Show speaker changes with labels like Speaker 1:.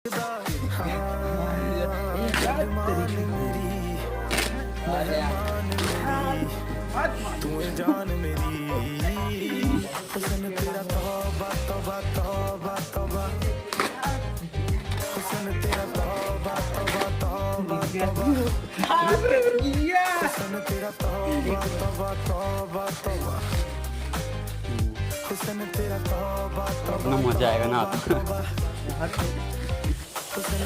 Speaker 1: तू जान मेरी हुस्न तेरा तौबा तौबा तौबा तौबा हुस्न तेरा तौबा तौबा तौबा तौबा हुस्न तेरा तौबा तौबा तौबा तौबा हुस्न तेरा तौबा तौबा
Speaker 2: मजा आएगा ना।